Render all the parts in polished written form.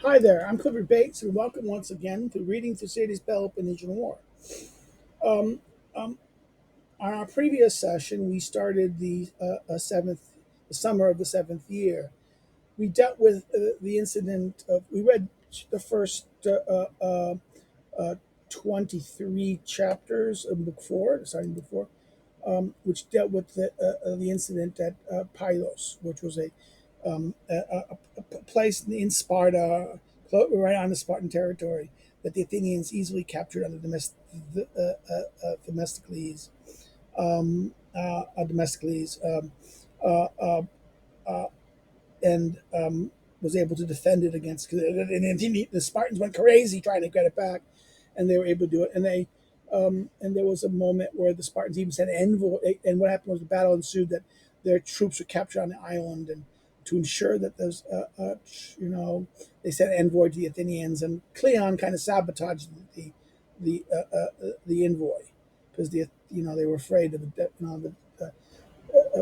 Hi there, I'm Clifford Bates, and welcome once again to Reading Thucydides Peloponnesian War. Um, um, on our previous session, we started the summer of the seventh year. We dealt with the incident of, we read the first 23 chapters of book four, starting book four, which dealt with the incident at Pylos, which was a place in Sparta, right on the Spartan territory, that the Athenians easily captured under Themistocles, uh, uh, uh, and was able to defend it against. And the Spartans went crazy trying to get it back, and they were able to do it. And there was a moment where the Spartans even sent envoy. And what happened was the battle ensued that their troops were captured on the island, and to ensure that those, they sent envoy to the Athenians, and Cleon kind of sabotaged the envoy because they were afraid of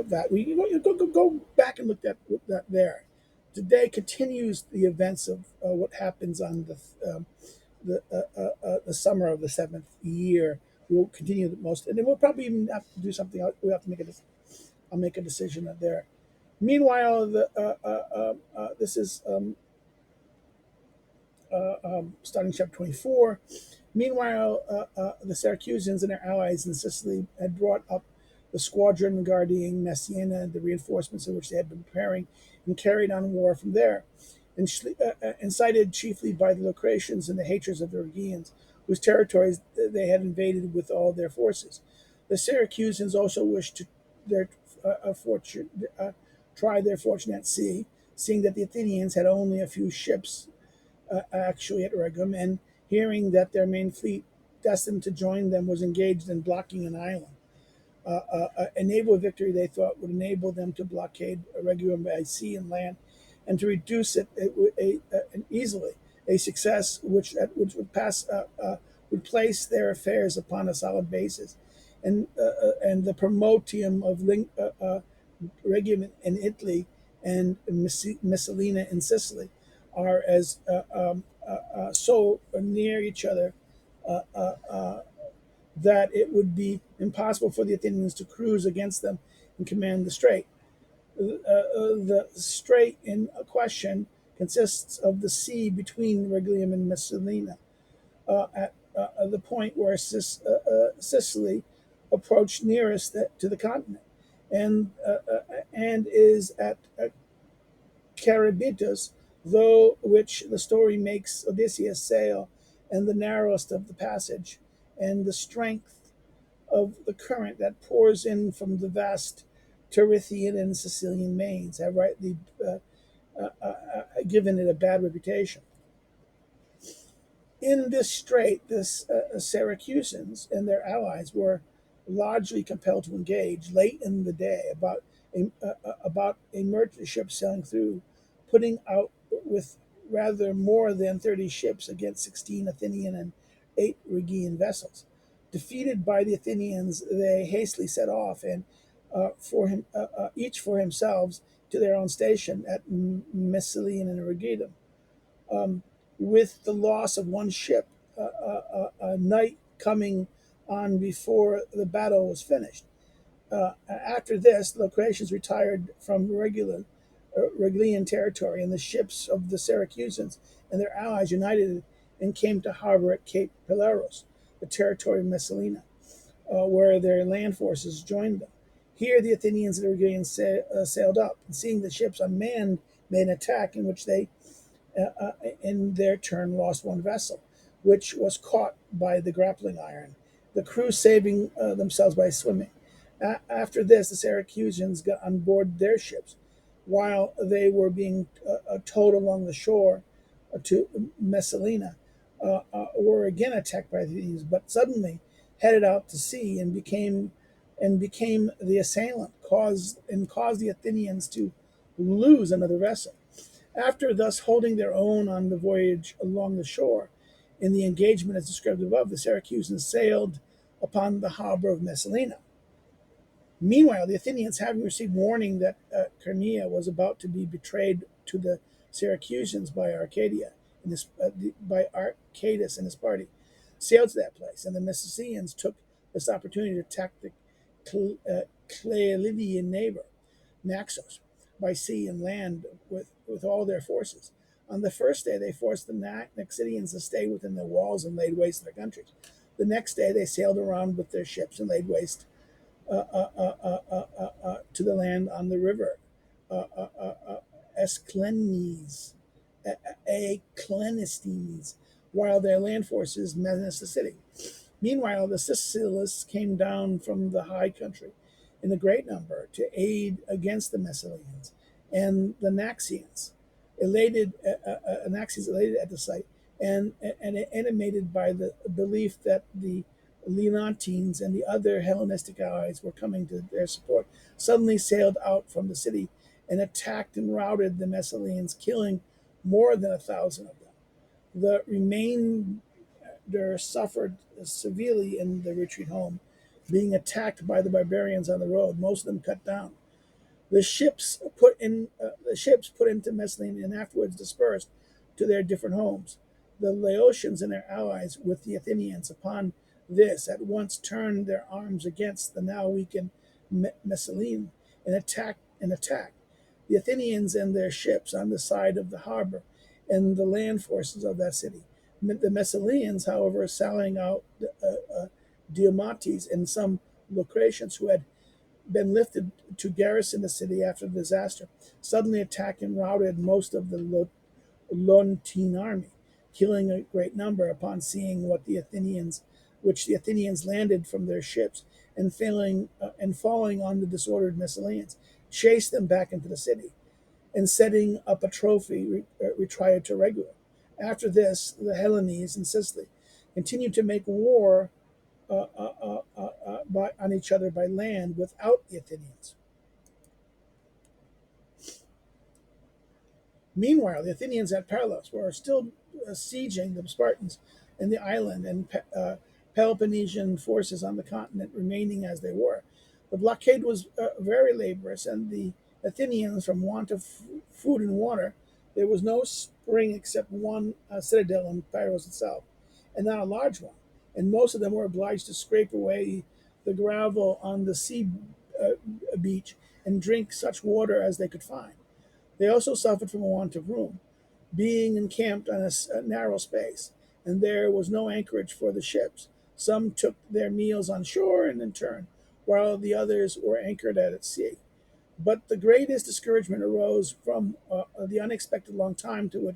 that. We go back and look at that there. Today continues the events of what happens on the summer of the seventh year. We'll continue the most, and then we'll probably even have to do something. We have to make I'll make a decision there. Meanwhile, this is starting chapter 24. Meanwhile, the Syracusans and their allies in Sicily had brought up the squadron guarding Messina, the reinforcements of which they had been preparing, and carried on war from there. Incited chiefly by the Locrians and the hatreds of the Rhegians, whose territories they had invaded with all their forces. The Syracusans also wished to their fortune, try their fortune at sea, seeing that the Athenians had only a few ships actually at Regum, and hearing that their main fleet, destined to join them, was engaged in blocking an island. A naval victory, they thought, would enable them to blockade Regum by sea and land, and to reduce easily. A success which would place their affairs upon a solid basis, and the promotium of Regum in Italy and Messalina in Sicily are as so near each other uh, uh, uh, that it would be impossible for the Athenians to cruise against them and command the strait. The strait in question consists of the sea between Reglium and Messalina, at the point where Sicily approached nearest to the continent, and is at Charybdis, through which the story makes Odysseus sail, and the narrowest of the passage, and the strength of the current that pours in from the vast Tirythian and Sicilian mains have rightly given it a bad reputation. In this strait, the Syracusans and their allies were largely compelled to engage late in the day about a merchant ship sailing through, putting out with rather more than 30 ships against 16 Athenian and 8 Rhegian vessels. Defeated by the Athenians, they hastily set off, and each for themselves to their own station at Messalina and Rhegium. With the loss of one ship, night coming on before the battle was finished. After this, the Locrians retired from Regalian territory, and the ships of the Syracusans and their allies united and came to harbor at Cape Peleros, the territory of Messalina, where their land forces joined them. Here, the Athenians and the Regalians sailed up, and seeing the ships unmanned, made an attack in which they in their turn lost one vessel, which was caught by the grappling iron, the crew saving themselves by swimming. After this, the Syracusans got on board their ships, while they were being towed along the shore to Messalina, were again attacked by these, but suddenly headed out to sea and became the assailant, caused the Athenians to lose another vessel. After thus holding their own on the voyage along the shore, in the engagement as described above, the Syracusans sailed upon the harbor of Messalina. Meanwhile, the Athenians, having received warning that Crimea was about to be betrayed to the Syracusans by Arcadia, by Arcadus and his party, sailed to that place, and the Messenians took this opportunity to attack the Clealidian neighbor, Naxos, by sea and land with all their forces. On the first day, they forced the Naxidians to stay within their walls and laid waste their countries. The next day, they sailed around with their ships and laid waste to the land on the river Esclenes, Eclenistes, while their land forces menaced the city. Meanwhile, the Sicilists came down from the high country in a great number to aid against the Messenians, and the Naxians, elated at the sight, and animated by the belief that the Leontines and the other Hellenistic allies were coming to their support, suddenly sailed out from the city and attacked and routed the Messenians, killing more than 1,000 of them. The remainder suffered severely in the retreat home, being attacked by the barbarians on the road, most of them cut down. The ships put into Messalene and afterwards dispersed to their different homes. The Laotians and their allies with the Athenians upon this at once turned their arms against the now weakened Messalene and attacked the Athenians and their ships on the side of the harbor and the land forces of that city. The Messalians, however, sallying out Diomates and some Locrians who had been lifted to garrison the city after the disaster, suddenly attacked and routed most of the Leontine army, killing a great number upon seeing which the Athenians landed from their ships, and falling on the disordered Messalians, chased them back into the city, and setting up a trophy retired to Regula. After this, the Hellenes in Sicily continued to make war on each other by land without the Athenians. Meanwhile, the Athenians at Paros were still sieging the Spartans in the island and Peloponnesian forces on the continent remaining as they were. The blockade was very laborious, and the Athenians, from want of food and water, there was no spring except one citadel in Paros itself, and not a large one, and most of them were obliged to scrape away the gravel on the sea uh, beach and drink such water as they could find. They also suffered from a want of room, being encamped on a narrow space, and there was no anchorage for the ships. Some took their meals on shore and in turn, while the others were anchored at sea. But the greatest discouragement arose from the unexpected long time to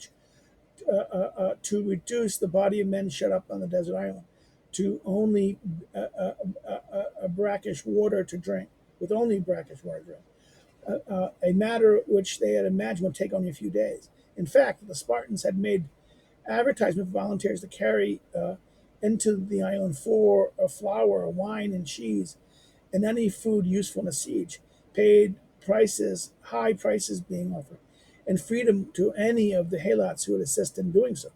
reduce the body of men shut up on the desert island to only brackish water to drink, with only brackish water to drink, a matter which they had imagined would take only a few days. In fact, the Spartans had made advertisement for volunteers to carry into the island for flour, wine, and cheese, and any food useful in a siege, paid high prices being offered, and freedom to any of the Helots who would assist in doing so.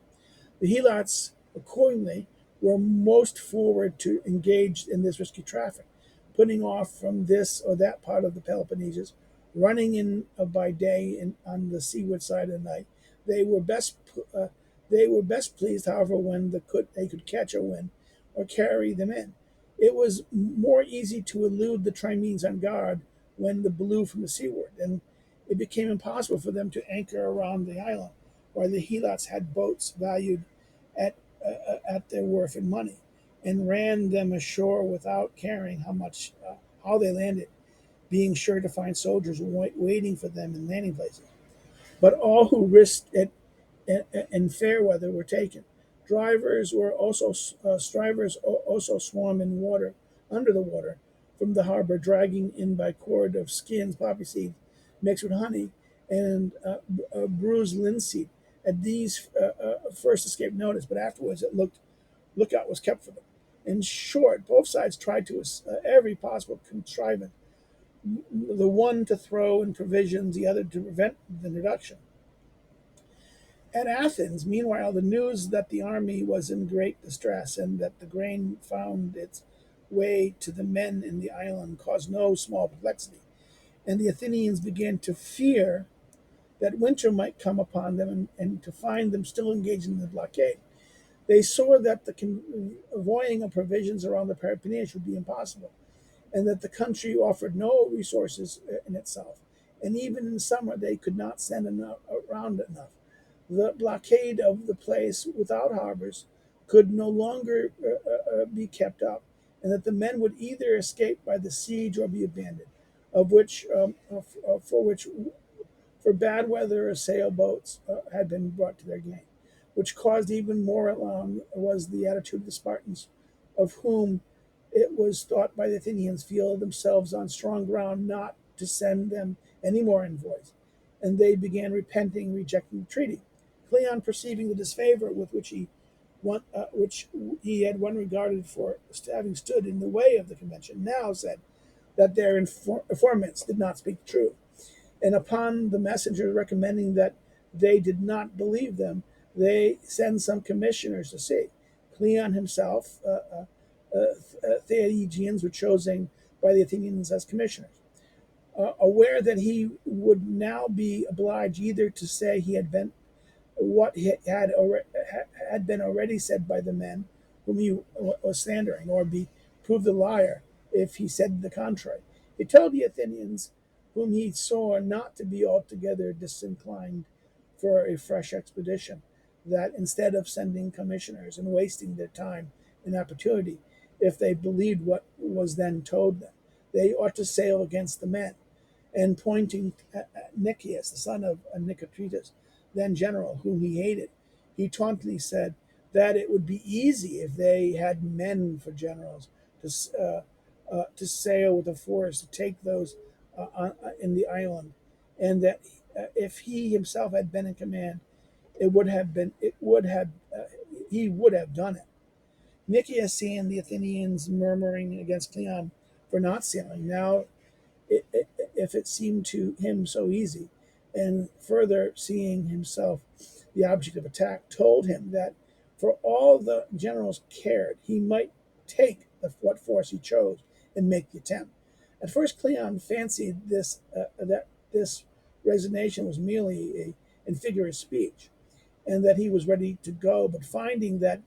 The Helots, accordingly, were most forward to engage in this risky traffic, putting off from this or that part of the Peloponnesus, running in by day and on the seaward side at night. They were best they were best pleased, however, when they could catch a wind or carry them in. It was more easy to elude the Trimenes on guard when the blew from the seaward, and it became impossible for them to anchor around the island, while the Helots had boats valued at their worth in money, and ran them ashore without caring how they landed, being sure to find soldiers waiting for them in landing places. But all who risked it in fair weather were taken. Strivers also swam in water, under the water, from the harbor, dragging in by cord of skins, poppy seed, mixed with honey, and bruised linseed. At these first escaped notice, but afterwards lookout was kept for them. In short, both sides tried to every possible contrivance, the one to throw in provisions, the other to prevent the introduction. At Athens, meanwhile, the news that the army was in great distress and that the grain found its way to the men in the island caused no small perplexity, and the Athenians began to fear that winter might come upon them and to find them still engaged in the blockade. They saw that the convoying of provisions around the Peloponnese would be impossible, and that the country offered no resources in itself. And even in summer, they could not send enough, around enough. The blockade of the place without harbors could no longer be kept up, and that the men would either escape by the siege or be abandoned, of which for which for bad weather or sailboats had been brought to their gain. Which caused even more alarm was the attitude of the Spartans, of whom it was thought by the Athenians feel themselves on strong ground not to send them any more envoys, and they began repenting, rejecting the treaty. Cleon, perceiving the disfavor with which he had one regarded for having stood in the way of the convention, now said that their informants did not speak the truth. And upon the messengers recommending that they did not believe them, they send some commissioners to see. Cleon himself, Theaegians were chosen by the Athenians as commissioners. Aware that he would now be obliged either to say he had been what had been already said by the men whom he was slandering, or be proved a liar if he said the contrary. He told the Athenians, whom he saw not to be altogether disinclined for a fresh expedition, that instead of sending commissioners and wasting their time and opportunity, if they believed what was then told them, they ought to sail against the men. And pointing at Nicias, the son of Nicotritus, then general, whom he hated, he tauntingly said that it would be easy if they had men for generals to sail with a force to take those in the island, and that if he himself had been in command, he would have done it. Nicias, seeing the Athenians murmuring against Cleon for not sailing, now if it seemed to him so easy, and further seeing himself the object of attack, told him that for all the generals cared, he might take what force he chose and make the attempt. At first, Cleon fancied that this resignation was merely a figure of speech, and that he was ready to go. But finding that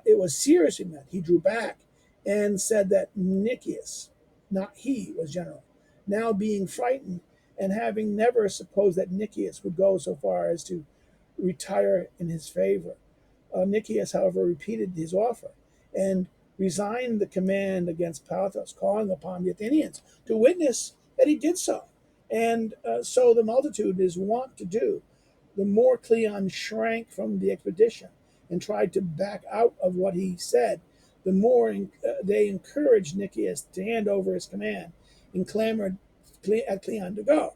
it was seriously meant, he drew back and said that Nicias, not he, was general. Now being frightened, and having never supposed that Nicias would go so far as to retire in his favor, Nicias, however, repeated his offer and resigned the command against Pauthos, calling upon the Athenians to witness that he did so. And so the multitude is wont to do. The more Cleon shrank from the expedition and tried to back out of what he said, the more they encouraged Nicias to hand over his command and clamored at Cleon to go.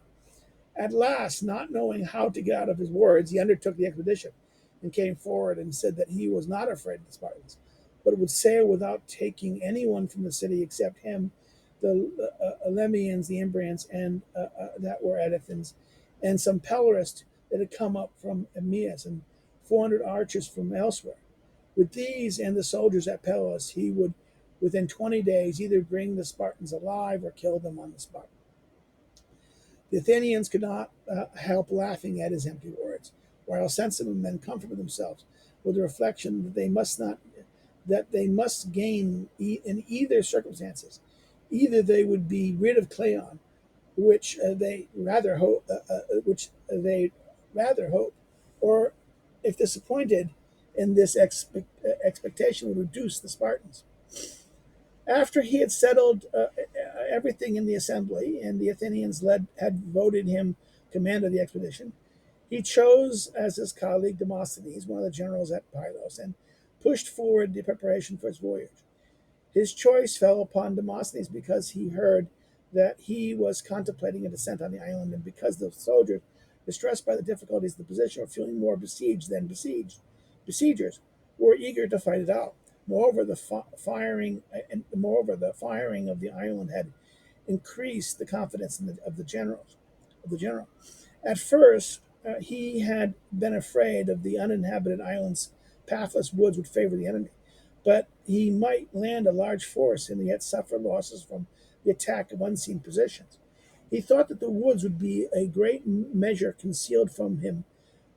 At last, not knowing how to get out of his words, he undertook the expedition and came forward and said that he was not afraid of the Spartans, but would sail without taking anyone from the city except him, the Elemians, the Imbrians, and that were at Athens, and some Pelorists that had come up from Emmaus, and 400 archers from elsewhere. With these and the soldiers at Pelos, he would, within 20 days, either bring the Spartans alive or kill them on the spot. The Athenians could not help laughing at his empty words, while sensible men comforted themselves with the reflection that they must gain in either circumstances. Either they would be rid of Cleon, which they rather hope, or if disappointed in this expectation, would reduce the Spartans. After he had settled everything in the assembly, and the Athenians had voted him commander of the expedition, he chose as his colleague Demosthenes, one of the generals at Pylos, and pushed forward the preparation for his voyage. His choice fell upon Demosthenes because he heard that he was contemplating a descent on the island, and because the soldiers, distressed by the difficulties of the position, were feeling more besieged than besiegers were eager to fight it out. Moreover, the firing of the island had increased the confidence of the general. At first, he had been afraid of the uninhabited island's pathless woods would favor the enemy, but he might land a large force and yet suffer losses from the attack of unseen positions. He thought that the woods would be a great measure concealed from him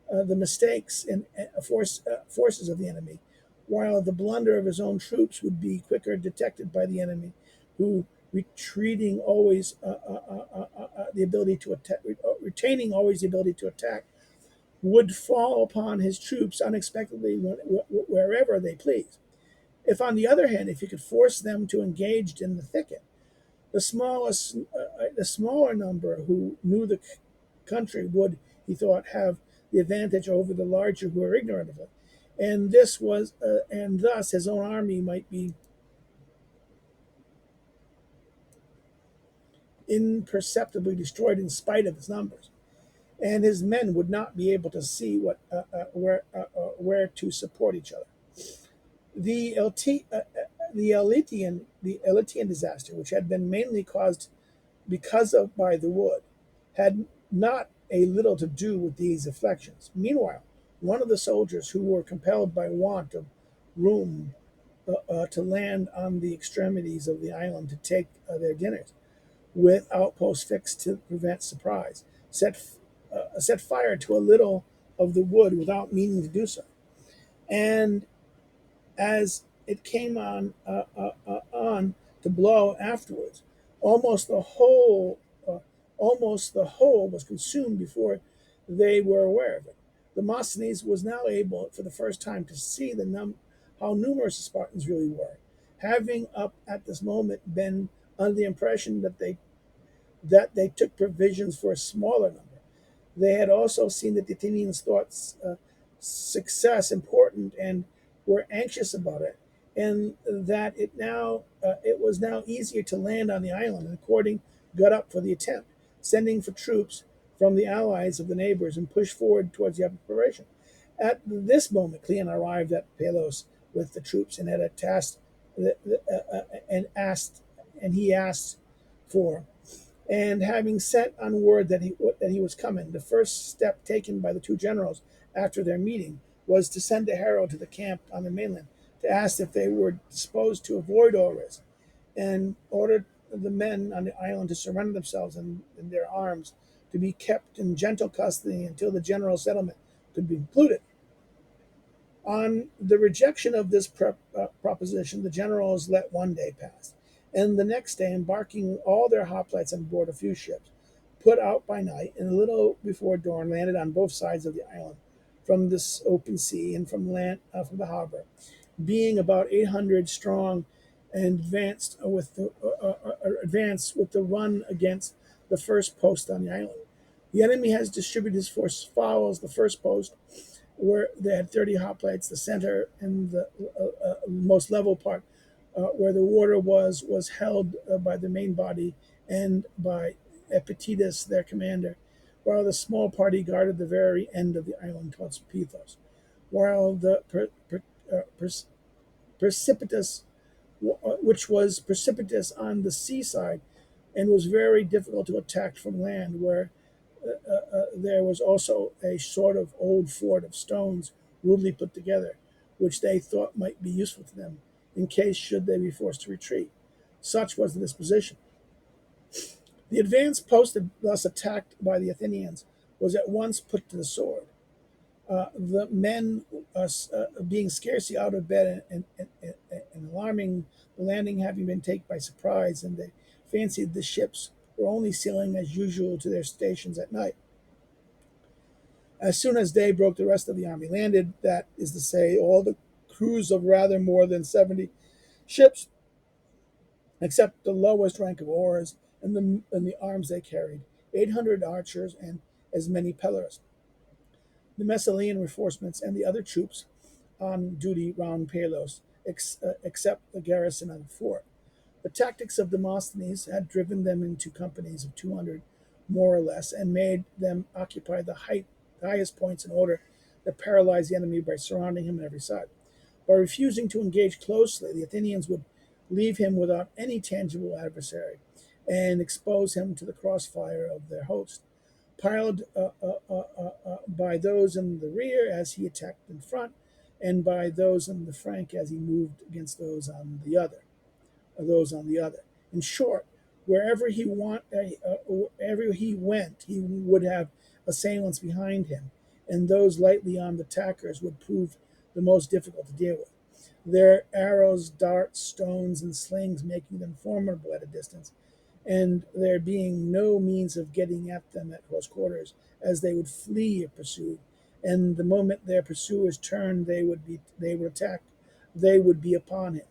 the mistakes and forces of the enemy, while the blunder of his own troops would be quicker detected by the enemy, who retreating always the ability to attack, retaining always the ability to attack, would fall upon his troops unexpectedly wherever they please. If, on the other hand, if he could force them to engage in the thicket, the smaller number who knew the country would, he thought, have the advantage over the larger who were ignorant of it, and thus his own army might be imperceptibly destroyed in spite of its numbers, and his men would not be able to see where to support each other. The Eletian disaster, which had been mainly caused because of by the wood, had not a little to do with these afflictions. Meanwhile, one of the soldiers who were compelled by want of room to land on the extremities of the island to take their dinners, with outposts fixed to prevent surprise, set fire to a little of the wood without meaning to do so. And as it came on to blow afterwards, almost the whole almost the whole was consumed before they were aware of it. Demosthenes was now able, for the first time, to see how numerous the Spartans really were, having up at this moment been under the impression that they took provisions for a smaller number. They had also seen that the Athenians thought success important and were anxious about it, and that it was now easier to land on the island, and according got up for the attempt, sending for troops from the allies of the neighbors and pushed forward towards the preparation. At this moment, Cleon arrived at Palos with the troops and had a task and he asked for and having sent on word that he was coming, the first step taken by the two generals after their meeting was to send a herald to the camp on the mainland to ask if they were disposed to avoid all risk, and ordered the men on the island to surrender themselves and their arms to be kept in gentle custody until the general settlement could be concluded. On the rejection of this proposition, the generals let one day pass, and the next day, embarking all their hoplites on board a few ships, put out by night, and a little before dawn landed on both sides of the island, from this open sea and from the harbor, being about 800 strong, and advanced with the run against the first post on the island. The enemy has distributed his force follows the first post, where they had 30 hoplites, the center and the most level part, where the water was held by the main body and by Epictetus, their commander, while the small party guarded the very end of the island towards Pythos, while the precipitous, which was precipitous on the seaside and was very difficult to attack from land, where there was also a sort of old fort of stones rudely put together, which they thought might be useful to them in case should they be forced to retreat. Such was the disposition. The advanced post thus attacked by the Athenians was at once put to the sword. The men, being scarcely out of bed and alarming, the landing having been taken by surprise, and they fancied the ships were only sailing as usual to their stations at night. As soon as day broke, the rest of the army landed, that is to say, all the crews of rather more than 70 ships, except the lowest rank of oars and the arms they carried, 800 archers and as many pillars. The Messalian reinforcements and the other troops on duty round Palos, except the garrison of the fort. The tactics of Demosthenes had driven them into companies of 200, more or less, and made them occupy the highest points in order to paralyze the enemy by surrounding him on every side. By refusing to engage closely, the Athenians would leave him without any tangible adversary and expose him to the crossfire of their host, piled by those in the rear as he attacked in front, and by those in the flank as he moved against those on the other. In short, Wherever he went, he would have assailants behind him, and those lightly armed attackers would prove the most difficult to deal with. Their arrows, darts, stones, and slings making them formidable at a distance, and there being no means of getting at them at close quarters, as they would flee if pursued. And the moment their pursuers turned, they would attack. They would be upon him.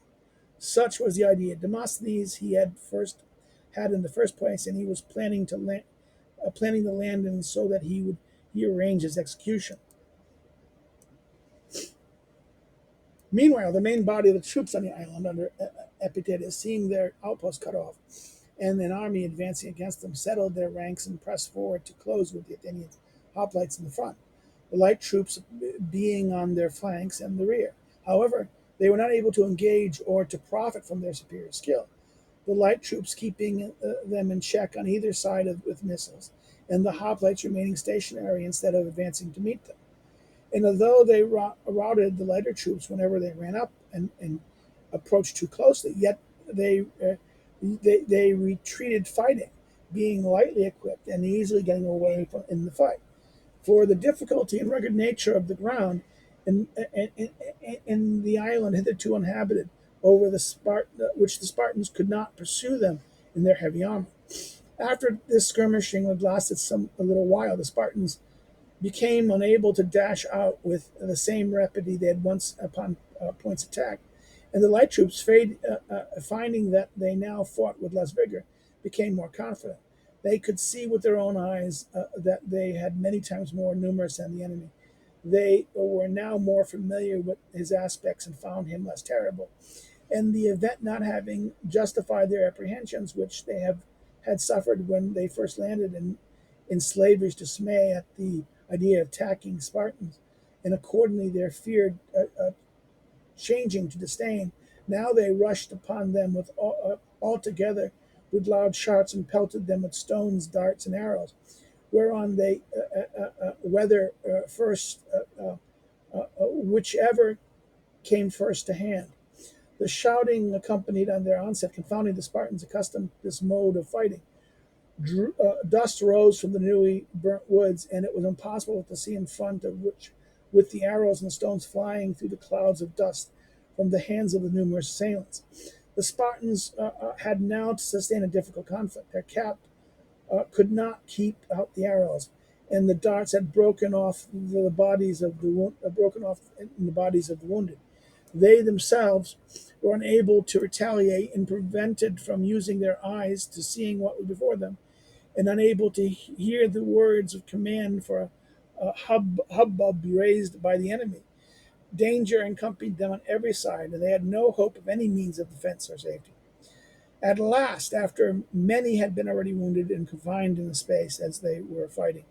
Such was the idea. Demosthenes he had in the first place, and he was planning the landing so that he arranged his execution. Meanwhile, the main body of the troops on the island under Epictetus, seeing their outposts cut off and an army advancing against them, settled their ranks and pressed forward to close with the Athenians' hoplites in the front, the light troops being on their flanks and the rear. However, they were not able to engage or to profit from their superior skill, the light troops keeping them in check on either side with missiles, and the hoplites remaining stationary instead of advancing to meet them. And although they routed the lighter troops whenever they ran up and approached too closely, yet they, uh, they retreated fighting, being lightly equipped and easily getting away in the fight. For the difficulty and rugged nature of the ground in the island hitherto inhabited, over which the Spartans could not pursue them in their heavy armor. After this skirmishing had lasted a little while, the Spartans became unable to dash out with the same rapidity they had once upon points attacked, and the light troops, finding that they now fought with less vigor, became more confident. They could see with their own eyes that they had many times more numerous than the enemy. They were now more familiar with his aspects and found him less terrible. And the event not having justified their apprehensions, which they had suffered when they first landed in slavish dismay at the idea of attacking Spartans, and accordingly their fear changing to disdain. Now they rushed upon them all together with loud shouts and pelted them with stones, darts, and arrows, whereon they whether first whichever came first to hand. The shouting accompanied on their onset, confounding the Spartans accustomed to this mode of fighting. Dust rose from the newly burnt woods, and it was impossible to see in front of which, with the arrows and stones flying through the clouds of dust from the hands of the numerous assailants. The Spartans had now to sustain a difficult conflict. Their cap could not keep out the arrows, and the darts had broken off in the bodies of the wounded. They themselves were unable to retaliate and prevented from using their eyes to seeing what was before them, and unable to hear the words of command for a hubbub raised by the enemy. Danger accompanied them on every side, and they had no hope of any means of defense or safety. At last, after many had been already wounded and confined in the space as they were fighting,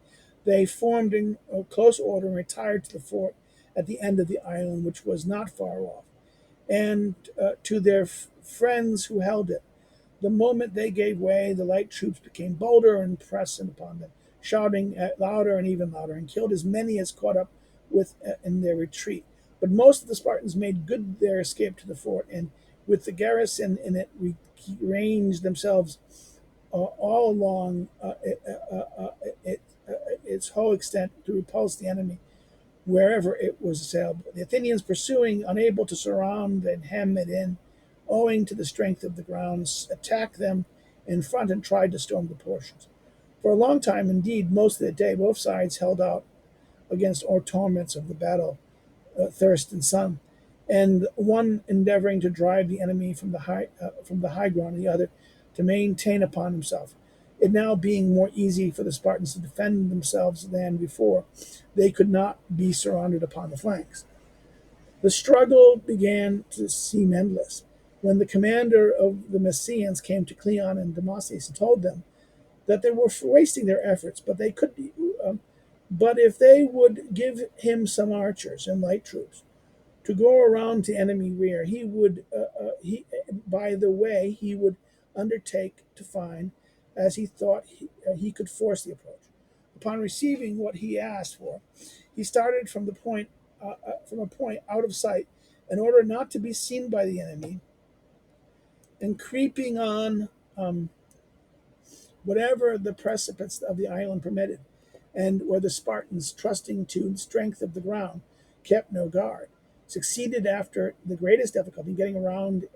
they formed in close order and retired to the fort at the end of the island, which was not far off, and to their friends who held it. The moment they gave way, the light troops became bolder and pressed upon them, shouting louder and even louder, and killed as many as caught up with in their retreat. But most of the Spartans made good their escape to the fort, and with the garrison in it, ranged themselves all along its whole extent to repulse the enemy wherever it was assailable. The Athenians, pursuing, unable to surround and hem it in, owing to the strength of the grounds, attacked them in front and tried to storm the portions. For a long time, indeed, most of the day, both sides held out against all torments of the battle, thirst and sun, and one endeavoring to drive the enemy from the high ground, and the other to maintain upon himself. It now being more easy for the Spartans to defend themselves than before, they could not be surrounded upon the flanks. The struggle began to seem endless, when the commander of the Messians came to Cleon and Demosthenes and told them that they were wasting their efforts, but if they would give him some archers and light troops to go around to enemy rear, by the way he would undertake to find, as he thought he could force the approach. Upon receiving what he asked for, he started from a point out of sight, in order not to be seen by the enemy, and creeping on whatever the precipice of the island permitted, and where the Spartans, trusting to the strength of the ground, kept no guard, succeeded after the greatest difficulty in getting around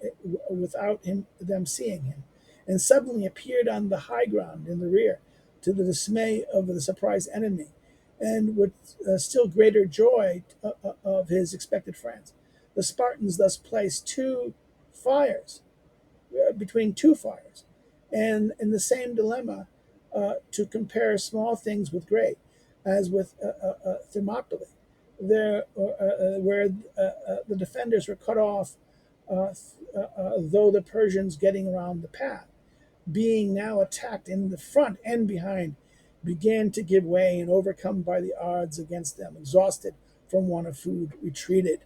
without them seeing him, and suddenly appeared on the high ground in the rear, to the dismay of the surprised enemy, and with still greater joy of his expected friends. The Spartans thus placed fires between two fires, and in the same dilemma to compare small things with great, as with Thermopylae, where the defenders were cut off, though the Persians getting around the path, being now attacked in the front and behind, began to give way and overcome by the odds against them, exhausted from want of food, retreated.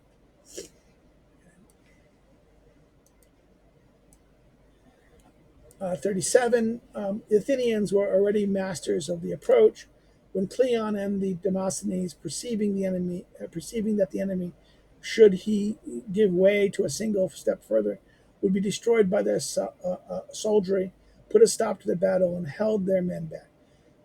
37, the Athenians were already masters of the approach when Cleon and the Demosthenes, perceiving that the enemy, should he give way to a single step further, would be destroyed by their soldiery, put a stop to the battle and held their men back.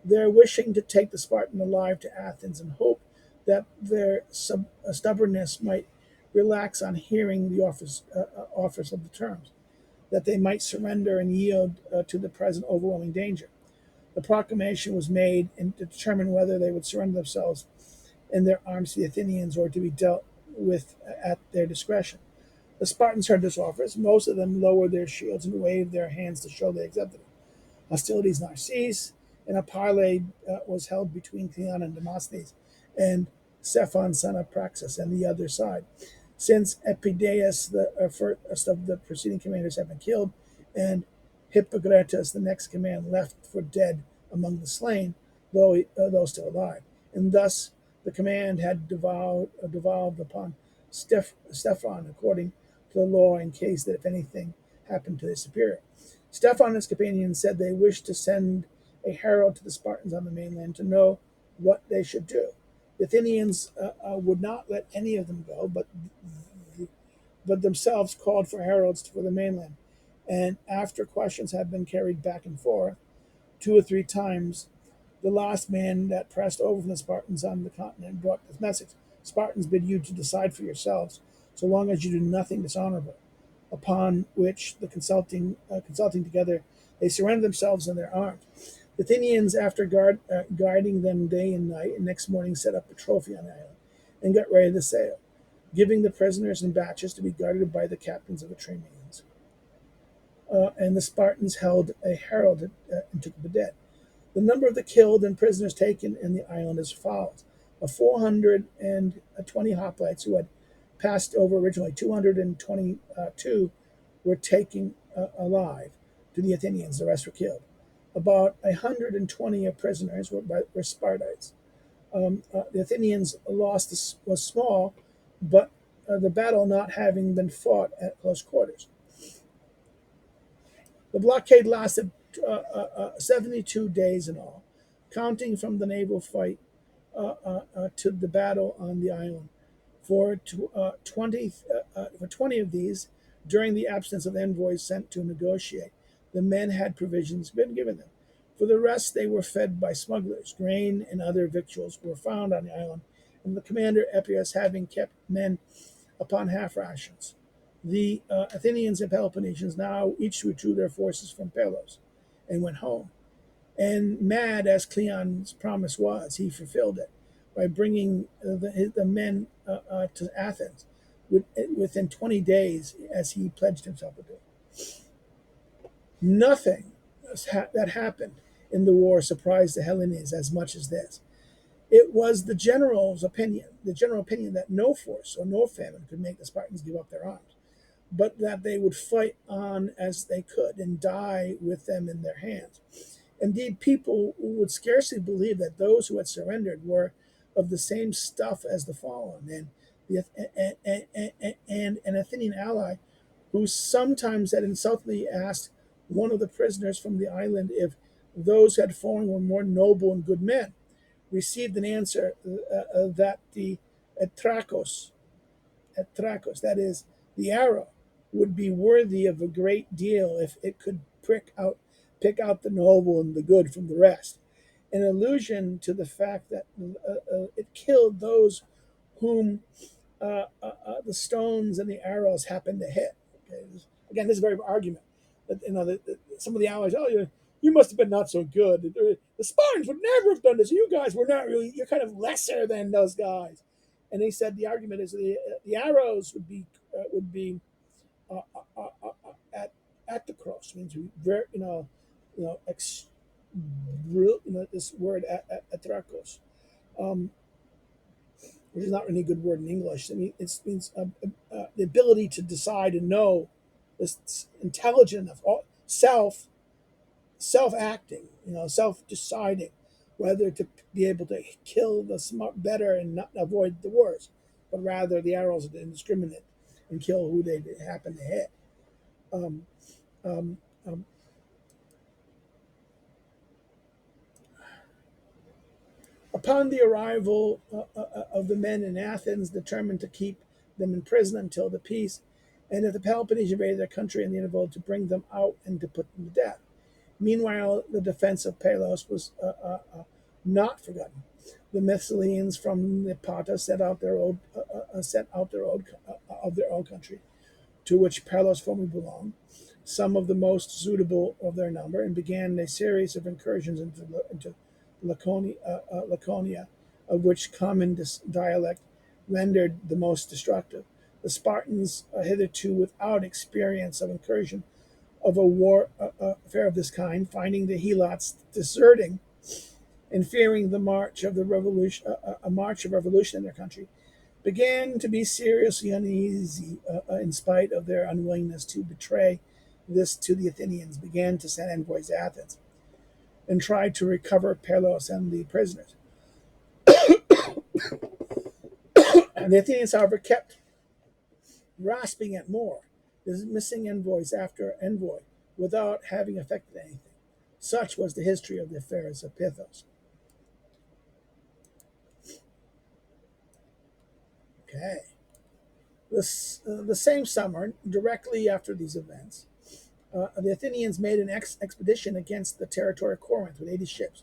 Their wishing to take the Spartan alive to Athens in hope that their stubbornness might relax on hearing the offers of the terms, that they might surrender and yield to the present overwhelming danger. The proclamation was made to determine whether they would surrender themselves and their arms to the Athenians or to be dealt with at their discretion. The Spartans heard this offer. Most of them lowered their shields and waved their hands to show they accepted it. Hostilities now ceased, and a parley was held between Cleon and Demosthenes and Cephan, son of Praxis, and the other side. Since Epidaeus, the first of the preceding commanders, had been killed, and Hippocrates, the next command, left for dead among the slain, though still alive. And thus the command had devolved upon Stephan, according to the law, in case that if anything happened to his superior. Stephan and his companions said they wished to send a herald to the Spartans on the mainland to know what they should do. The Athenians would not let any of them go, but themselves called for heralds for the mainland. And after questions had been carried back and forth 2 or 3 times, the last man that pressed over from the Spartans on the continent brought this message: Spartans bid you to decide for yourselves, so long as you do nothing dishonorable. Upon which, the consulting together, they surrendered themselves and their arms. The Athenians, after guarding them day and night, and next morning set up a trophy on the island and got ready to sail, giving the prisoners in batches to be guarded by the captains of the Tramians. And the Spartans held a herald and took the dead. The number of the killed and prisoners taken in the island is as follows: of 420 hoplites who had passed over originally, 222 were taken alive to the Athenians. The rest were killed. About 120 of prisoners were Spartites. The Athenians' loss was small, but the battle not having been fought at close quarters. The blockade lasted 72 days in all, counting from the naval fight to the battle on the island. For 20 of these, during the absence of envoys sent to negotiate, the men had provisions been given them. For the rest, they were fed by smugglers. Grain and other victuals were found on the island, and the commander Epius having kept men upon half rations. The Athenians and Peloponnesians now each withdrew their forces from Pelos and went home. And mad as Cleon's promise was, he fulfilled it by bringing the men to Athens within 20 days, as he pledged himself to do. Nothing that happened in the war surprised the Hellenes as much as this. It was the general opinion that no force or no famine could make the Spartans give up their arms, but that they would fight on as they could and die with them in their hands. Indeed, people would scarcely believe that those who had surrendered were of the same stuff as the fallen, and an Athenian ally who sometimes had insultingly asked one of the prisoners from the island if those who had fallen were more noble and good men, received an answer that the Etrachos, that is, the arrow, would be worthy of a great deal if it could prick out pick out the noble and the good from the rest, an allusion to the fact that it killed those whom the stones and the arrows happened to hit. Okay? Again, this is a very argument. That, some of the allies, oh, you must have been not so good. The Spartans would never have done this. You guys were not really. You're kind of lesser than those guys. And he said the argument is the arrows would be uh, uh, uh, at the cross, means very you know ex, this word atrakos, um, which is not really a good word in English. I mean, it means the ability to decide and know, this intelligent enough, self acting, self deciding whether to be able to kill the smart better and not avoid the worst, but rather the arrows are indiscriminate and kill who they happen to hit. Um, um, um, Upon the arrival of the men in Athens, determined to keep them in prison until the peace, and if the Peloponnesians invaded their country in the interval, to bring them out and to put them to death. Meanwhile, the defense of Palos was not forgotten. The Messalians from Napata set out of their own country, to which Palos formerly belonged, some of the most suitable of their number, and began a series of incursions into Laconia, of which common dialect rendered the most destructive. The Spartans, hitherto without experience of incursion of a war affair of this kind, finding the Helots deserting and fearing the march of the revolution, a march of revolution in their country, began to be seriously uneasy, in spite of their unwillingness to betray this to the Athenians, began to send envoys to Athens and tried to recover Pelos and the prisoners. And the Athenians, however, kept grasping at more, dismissing envoys after envoy without having effected anything. Such was the history of the affairs of Pythos. Okay. The same summer, directly after these events, the Athenians made an expedition against the territory of Corinth with 80 ships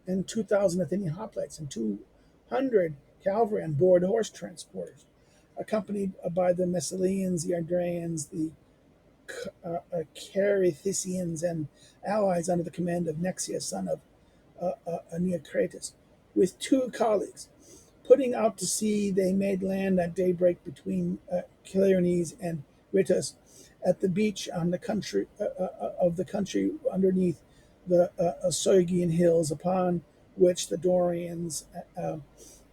and 2,000 Athenian hoplites and 200 cavalry on board horse transporters, accompanied by the Messalians, the Ardraeans, the Carythicians, and allies under the command of Nexius, son of Neocrates, with two colleagues. Putting out to sea, they made land at daybreak between Cyrenes and Rhytus, at the beach on the country of the country underneath the Ogygian hills, upon which the Dorians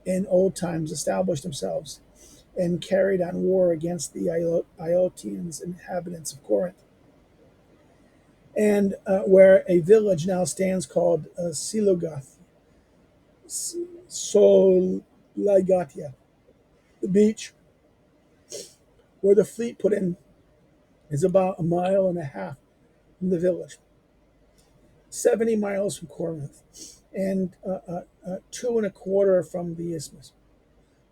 in old times established themselves and carried on war against the Iotans, inhabitants of Corinth, and where a village now stands called Soligatia. The beach where the fleet put in is about a mile and a half from the village, 70 miles from Corinth, and 2.25 from the isthmus.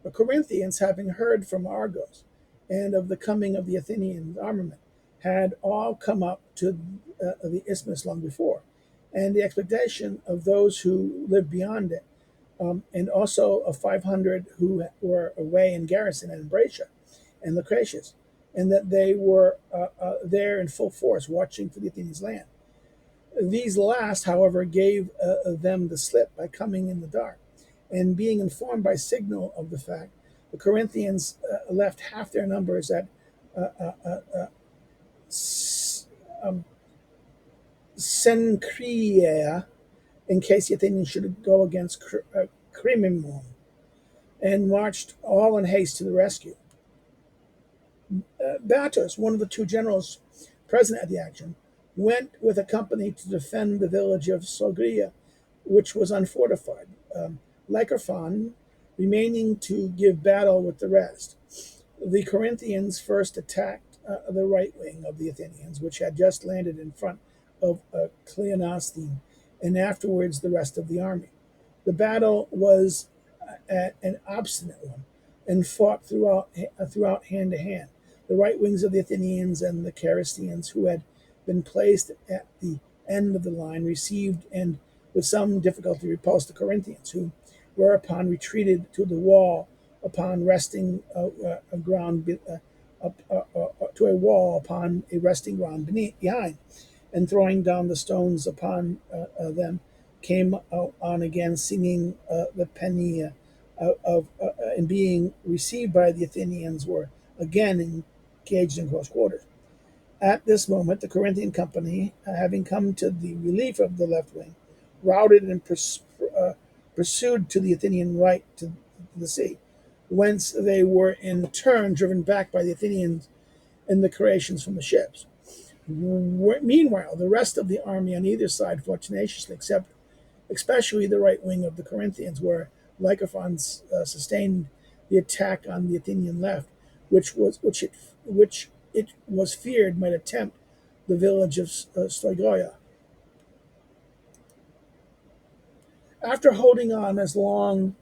The Corinthians, having heard from Argos and of the coming of the Athenian armament, had all come up to the isthmus long before, and the expectation of those who lived beyond it, and also of 500 who were away in garrison at Ambracia and Lucretius, and that they were there in full force, watching for the Athenians' land. These last, however, gave them the slip by coming in the dark, and being informed by signal of the fact, the Corinthians left half their numbers at Cenchreae in case the Athenians should go against Crimimum, and marched all in haste to the rescue. Battus, one of the two generals present at the action, went with a company to defend the village of Sogria, which was unfortified. Lycophon remaining to give battle with the rest. The Corinthians first attacked the right wing of the Athenians, which had just landed in front of Cleonastine, and afterwards the rest of the army. The battle was an obstinate one, and fought throughout hand to hand. The right wings of the Athenians and the Carystians, who had been placed at the end of the line received and with some difficulty repulsed the Corinthians, who whereupon retreated to the wall upon resting ground to a wall upon a resting ground behind, and throwing down the stones upon them, came on again, singing the penny and being received by the Athenians, were again engaged in close quarters. At this moment, the Corinthian company, having come to the relief of the left wing, routed and pursued to the Athenian right to the sea, whence they were in turn driven back by the Athenians and the Croatians from the ships. Meanwhile, the rest of the army on either side fought tenaciously, except especially the right wing of the Corinthians, where Lycophon sustained the attack on the Athenian left, which it was feared might attempt the village of Stoigoia. After holding on as long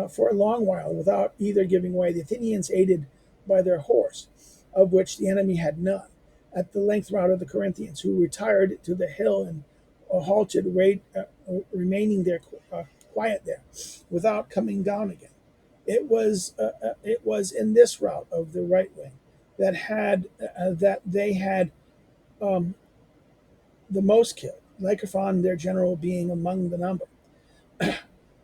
for a long while without either giving way, the Athenians, aided by their horse, of which the enemy had none, at the length routed the Corinthians, who retired to the hill and halted, remaining there quiet there, without coming down again. It was in this rout of the right wing that they had the most killed, Lycophon, their general, being among the number.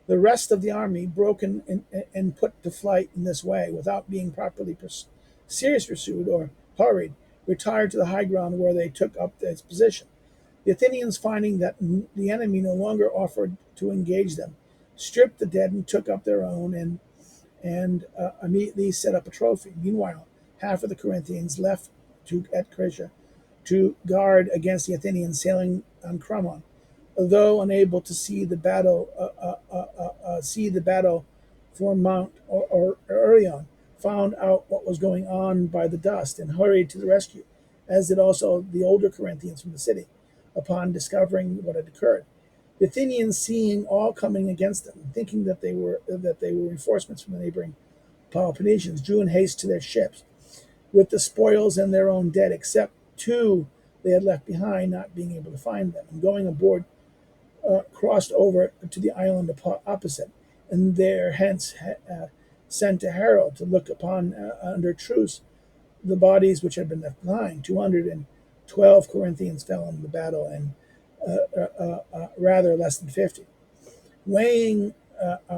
The rest of the army, broken and put to flight in this way, without being properly seriously pursued or hurried, retired to the high ground where they took up its position. The Athenians, finding that the enemy no longer offered to engage them, stripped the dead and took up their own, and immediately set up a trophy. Meanwhile, half of the Corinthians left at Cratia to guard against the Athenians sailing on Cremon, although unable to see the battle for Mount or Ilion, found out what was going on by the dust and hurried to the rescue, as did also the older Corinthians from the city, upon discovering what had occurred. The Athenians, seeing all coming against them, thinking that they were reinforcements from the neighboring Peloponnesians, drew in haste to their ships, with the spoils and their own dead, except two they had left behind, not being able to find them, and going aboard, crossed over to the island opposite, and there hence sent a herald to look upon under truce the bodies which had been left behind. 212 Corinthians fell in the battle, and rather less than 50. Weighing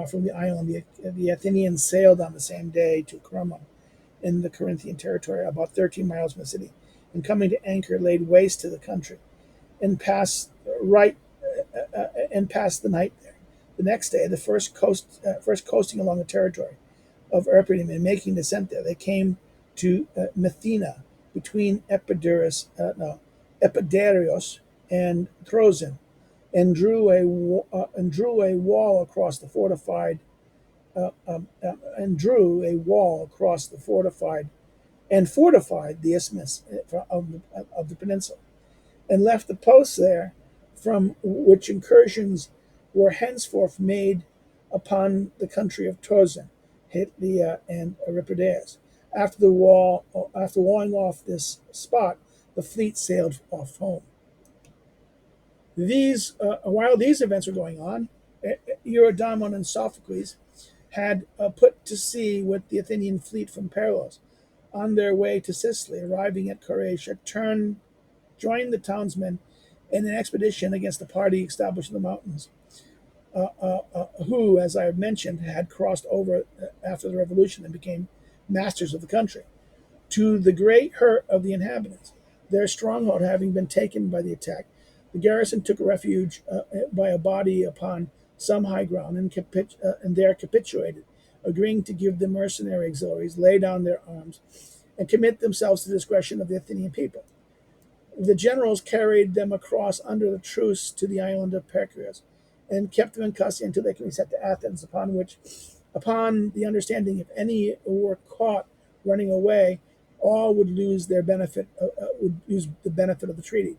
from the island, the Athenians sailed on the same day to Cremon in the Corinthian territory, about 13 miles from the city, and coming to anchor, laid waste to the country, and passed the night there. The next day, the first coasting along the territory of Epidaurus and making descent there, they came to Methina, between Epidaurus and Trozen, and drew a wall across the fortified and fortified the isthmus of the peninsula, and left the posts there, from which incursions were henceforth made upon the country of Trozen, Hitlia, and Euripides. After walling off this spot, the fleet sailed off home. While these events were going on, Eurydaemon and Sophocles had put to sea with the Athenian fleet from Peros, on their way to Sicily, arriving at Croatia, joined the townsmen in an expedition against the party established in the mountains, who, as I have mentioned, had crossed over after the revolution and became masters of the country, to the great hurt of the inhabitants. Their stronghold having been taken by the attack, the garrison took refuge by a body upon some high ground, and there capitulated, agreeing to give the mercenary auxiliaries, lay down their arms, and commit themselves to the discretion of the Athenian people. The generals carried them across under the truce to the island of Pericles, and kept them in custody until they could be sent to Athens, upon the understanding, if any were caught running away, all would lose the benefit of the treaty.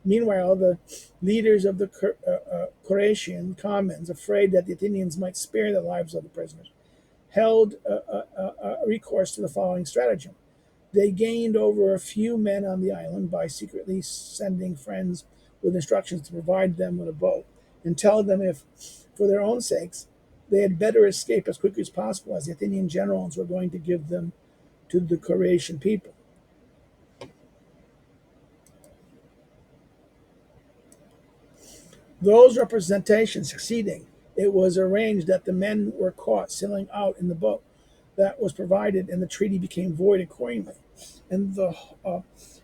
Meanwhile, the leaders of the Croatian commons, afraid that the Athenians might spare the lives of the prisoners, held recourse to the following stratagem. They gained over a few men on the island by secretly sending friends with instructions to provide them with a boat and tell them if, for their own sakes, they had better escape as quickly as possible, as the Athenian generals were going to give them to the Croatian people. Those representations succeeding, it was arranged that the men were caught sailing out in the boat that was provided, and the treaty became void accordingly, and uh,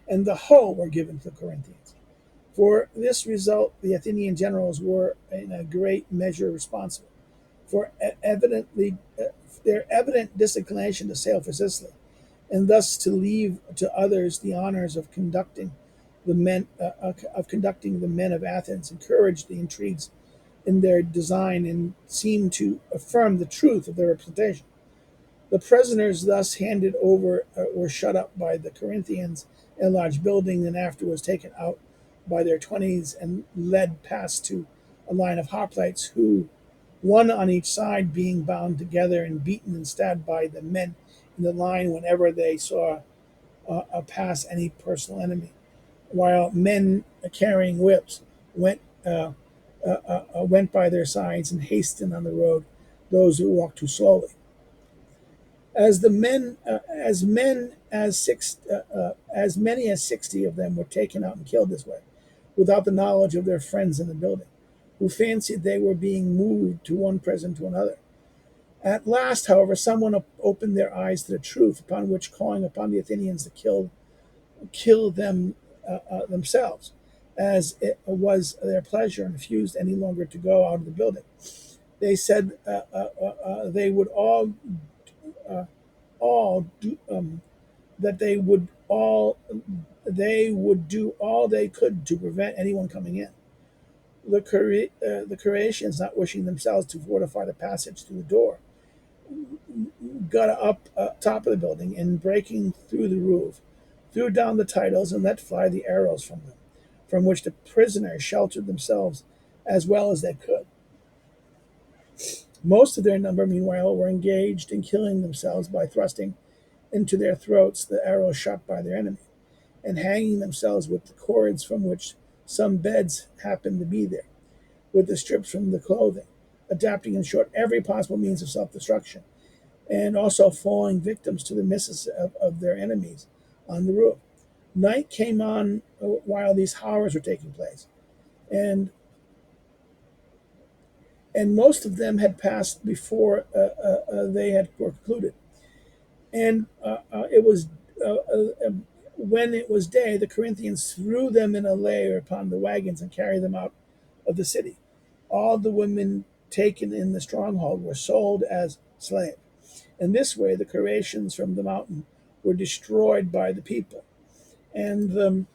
the whole were given to the Corinthians. For this result, the Athenian generals were in a great measure responsible for their evident disinclination to sail for Sicily, and thus to leave to others the honors of conducting the men of Athens, encouraged the intrigues in their design and seemed to affirm the truth of their representation. The prisoners thus handed over were shut up by the Corinthians in a large building, and afterwards taken out by their twenties and led past to a line of hoplites, who, one on each side, being bound together and beaten and stabbed by the men in the line whenever they saw pass any personal enemy, while men carrying whips went by their sides and hastened on the road those who walked too slowly. As many as 60 of them were taken out and killed this way, without the knowledge of their friends in the building, who fancied they were being moved to one prison to another. At last, however, someone opened their eyes to the truth, upon which, calling upon the Athenians to kill them themselves, as it was their pleasure, and refused any longer to go out of the building. They said they would all do, that they would do all they could to prevent anyone coming in. The Croatians, not wishing themselves to fortify the passage to the door, got up top of the building, and breaking through the roof, threw down the titles and let fly the arrows from them, from which the prisoners sheltered themselves as well as they could. Most of their number, meanwhile, were engaged in killing themselves by thrusting into their throats the arrows shot by their enemy, and hanging themselves with the cords from which some beds happened to be there, with the strips from the clothing, adapting, in short, every possible means of self destruction, and also falling victims to the missiles of their enemies on the roof. Night came on while these horrors were taking place, and most of them had passed before they had concluded. And it was when it was day, the Corinthians threw them in a layer upon the wagons and carried them out of the city. All the women taken in the stronghold were sold as slaves. In this way, the Croatians from the mountain were destroyed by the people. And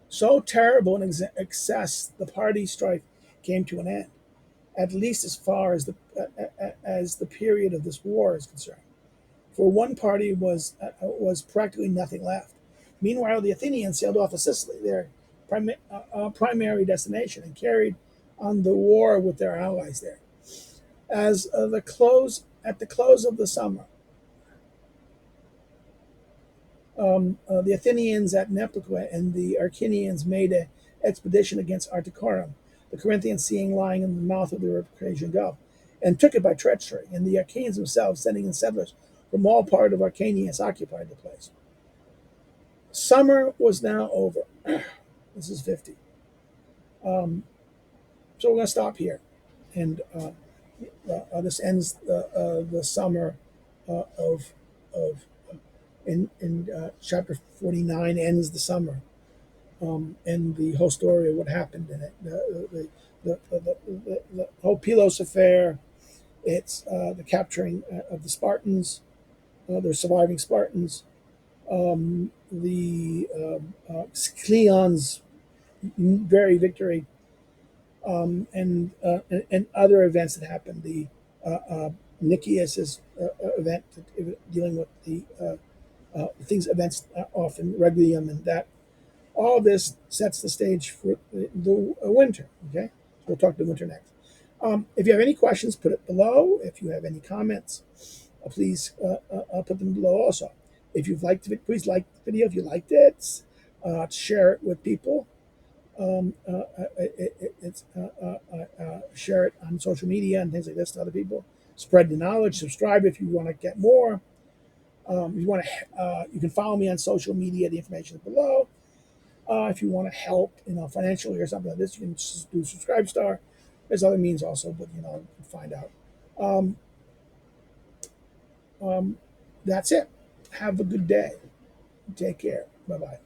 so terrible an excess, the party strife came to an end, at least as far as the period of this war is concerned. For one party was practically nothing left. Meanwhile, the Athenians sailed off to Sicily, their primary destination, and carried on the war with their allies there. As at the close of the summer, the Athenians at Neplica and the Arcadians made an expedition against Articorum, the Corinthians seeing lying in the mouth of the Recreation Gulf, and took it by treachery, and the Arcadians themselves, sending in settlers from all part of Arcadia, occupied the place. Summer was now over. This is 50. So we're going to stop here. And this ends the summer of in chapter 49 ends the summer, and the whole story of what happened in it. The whole Pylos affair. It's the capturing of the Spartans, the surviving Spartans, the Cleon's very victory, and other events that happened. The Nicias's event dealing with the events off in Regium, and that all this sets the stage for the winter. Okay, so we'll talk to winter next. If you have any questions, put it below. If you have any comments, please put them below also. If you've liked it, please like the video if you liked it. Share it with people. Share it on social media and things like this to other people. Spread the knowledge. Subscribe if you want to get more. If you want to, you can follow me on social media. The information is below. If you want to help, financially or something like this, you can just do Subscribe Star. There's other means also, but you can find out. Um, that's it. Have a good day. Take care. Bye bye.